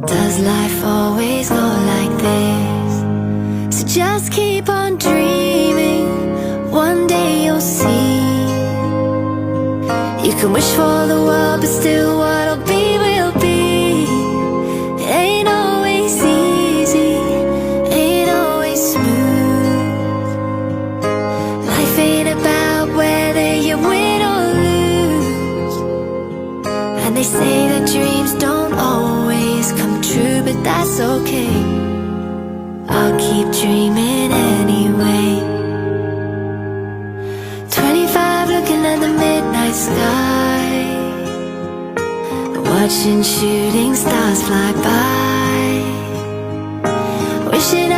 Does life always go like this? So just keep on dreaming. One day you'll see. You can wish for the world, but still what'll be will be. It ain't always easy, ain't always smooth. Life ain't about whether you win or lose. And they say that dreams don't always come true, but that's okay. I'll keep dreaming anyway. 25 looking at the midnight sky, watching shooting stars fly by, wishing